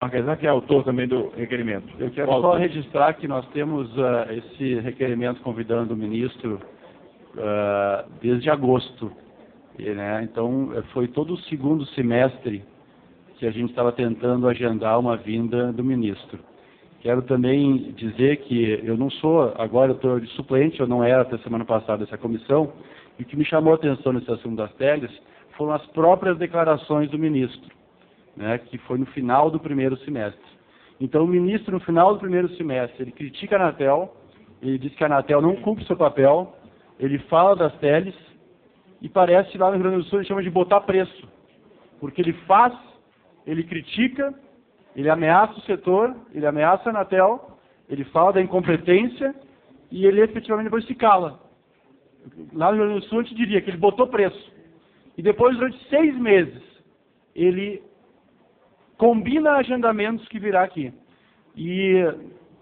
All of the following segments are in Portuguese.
Apesar que é autor também do requerimento. Eu quero só registrar que nós temos esse requerimento convidando o ministro desde agosto. Então, foi todo o segundo semestre que a gente estava tentando agendar uma vinda do ministro. Quero também dizer que eu não sou, agora eu estou de suplente, eu não era até semana passada essa comissão, e o que me chamou a atenção nesse assunto das teles foram as próprias declarações do ministro, que foi no final do primeiro semestre. Então, o ministro, no final do primeiro semestre, ele critica a Anatel, ele diz que a Anatel não cumpre seu papel, ele fala das teles, e parece lá no Rio Grande do Sul, ele chama de botar preço, porque ele faz, ele critica, ele ameaça o setor, ele ameaça a Anatel, ele fala da incompetência, e ele efetivamente depois se cala. Lá no Rio Grande do Sul, a gente diria que ele botou preço. E depois, durante 6 meses, ele combina agendamentos que virá aqui. E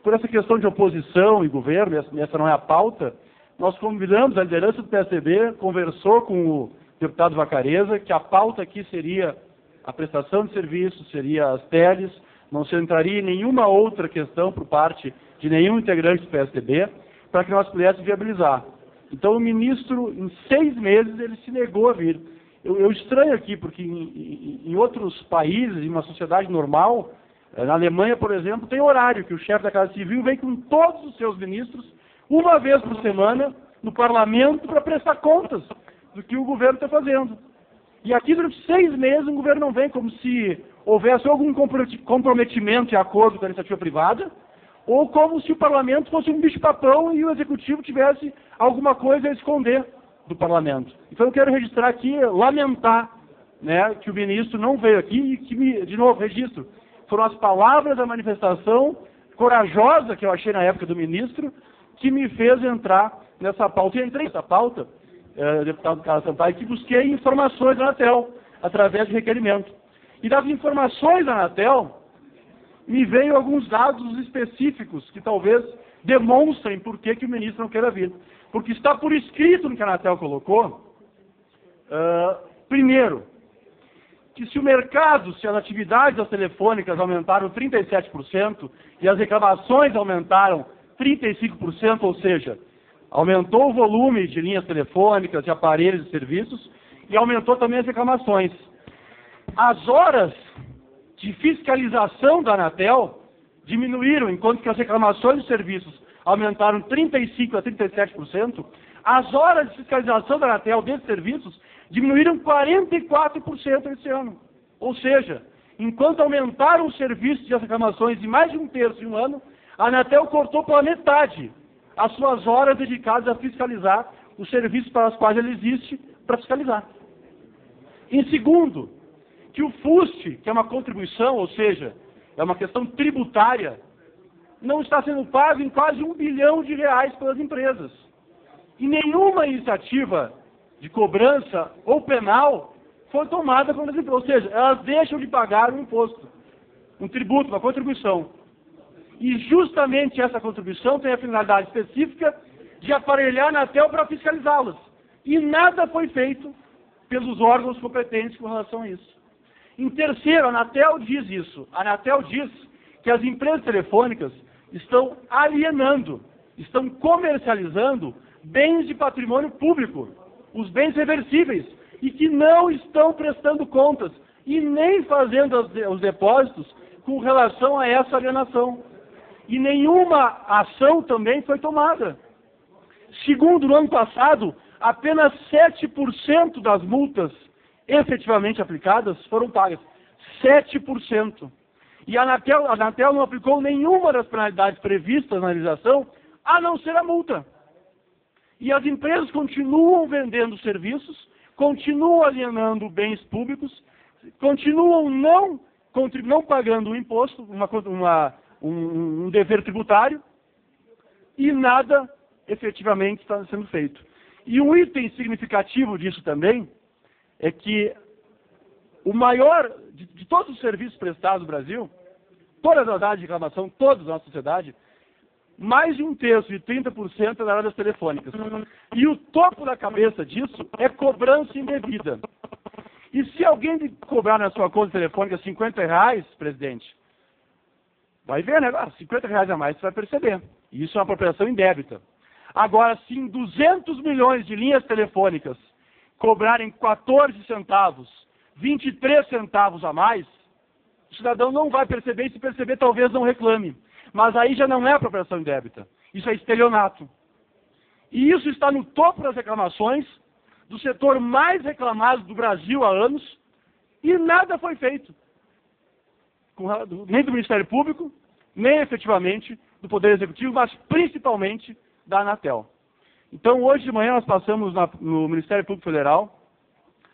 por essa questão de oposição e governo, essa não é a pauta, nós convidamos a liderança do PSDB, conversou com o deputado Vacareza, que a pauta aqui seria a prestação de serviços, seria as teles, não se entraria em nenhuma outra questão por parte de nenhum integrante do PSDB, para que nós pudéssemos viabilizar. Então o ministro, em 6 meses, ele se negou a vir. Eu estranho aqui, porque em outros países, em uma sociedade normal, na Alemanha, por exemplo, tem horário que o chefe da Casa Civil vem com todos os seus ministros, uma vez por semana, no parlamento, para prestar contas do que o governo está fazendo. E aqui, durante 6 meses, o governo não vem, como se houvesse algum comprometimento de acordo com a iniciativa privada, ou como se o parlamento fosse um bicho-papão e o executivo tivesse alguma coisa a esconder do parlamento. Então eu quero registrar aqui, lamentar que o ministro não veio aqui e que, de novo, registro, foram as palavras da manifestação corajosa que eu achei na época do ministro que me fez entrar nessa pauta. E entrei nessa pauta, deputado Carlos Sampaio, que busquei informações da Anatel através de requerimento. E das informações da Anatel, me veio alguns dados específicos que talvez demonstrem por que o ministro não queira vir. Porque está por escrito no que a Anatel colocou, primeiro, que se o mercado, se as atividades das telefônicas aumentaram 37% e as reclamações aumentaram 35%, ou seja, aumentou o volume de linhas telefônicas, de aparelhos e serviços, e aumentou também as reclamações. As horas de fiscalização da Anatel diminuíram, enquanto que as reclamações de serviços aumentaram 35% a 37%, as horas de fiscalização da Anatel desses serviços diminuíram 44% esse ano. Ou seja, enquanto aumentaram os serviços de reclamações em mais de 1/3 em um ano, a Anatel cortou pela metade as suas horas dedicadas a fiscalizar os serviços para os quais ela existe para fiscalizar. Em segundo, que o FUST, que é uma contribuição, ou seja, é uma questão tributária, não está sendo pago em quase R$1 bilhão pelas empresas. E nenhuma iniciativa de cobrança ou penal foi tomada pelas empresas. Ou seja, elas deixam de pagar um imposto, um tributo, uma contribuição. E justamente essa contribuição tem a finalidade específica de aparelhar a Anatel para fiscalizá-las. E nada foi feito pelos órgãos competentes com relação a isso. Em terceiro, a Anatel diz isso. A Anatel diz que as empresas telefônicas estão alienando, estão comercializando bens de patrimônio público, os bens reversíveis, e que não estão prestando contas e nem fazendo os depósitos com relação a essa alienação. E nenhuma ação também foi tomada. Segundo, no ano passado, apenas 7% das multas efetivamente aplicadas foram pagas. 7%. E a Anatel não aplicou nenhuma das penalidades previstas na legislação, a não ser a multa. E as empresas continuam vendendo serviços, continuam alienando bens públicos, continuam não pagando o imposto, um dever tributário, e nada efetivamente está sendo feito. E um item significativo disso também é que o maior, de todos os serviços prestados no Brasil, todas as áreas de reclamação, todas na nossa sociedade, mais de 1/3, de 30%, é da área das telefônicas. E o topo da cabeça disso é cobrança indevida. E se alguém cobrar na sua conta telefônica R$50, presidente, Vai ver, né? R$50 a mais você vai perceber. Isso é uma apropriação indébita. Agora, se em 200 milhões de linhas telefônicas cobrarem 14 centavos, 23 centavos a mais, o cidadão não vai perceber, e se perceber talvez não reclame. Mas aí já não é apropriação indébita. Isso é estelionato. E isso está no topo das reclamações do setor mais reclamado do Brasil há anos, e nada foi feito. Nem do Ministério Público, nem efetivamente do Poder Executivo, mas principalmente da Anatel. Então, hoje de manhã nós passamos no Ministério Público Federal,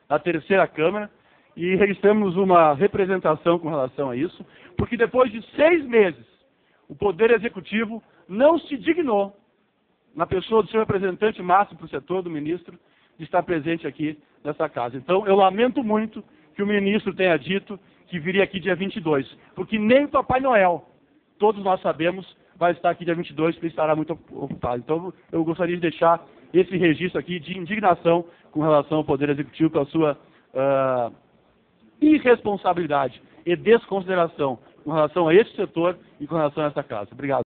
na terceira Câmara, e registramos uma representação com relação a isso, porque depois de 6 meses, o Poder Executivo não se dignou, na pessoa do seu representante máximo para o setor, do ministro, de estar presente aqui nessa casa. Então, eu lamento muito que o ministro tenha dito que viria aqui dia 22, porque nem o Papai Noel, todos nós sabemos, vai estar aqui dia 22, porque ele estará muito ocupado. Então, eu gostaria de deixar esse registro aqui de indignação com relação ao Poder Executivo pela sua irresponsabilidade e desconsideração com relação a esse setor e com relação a essa casa. Obrigado.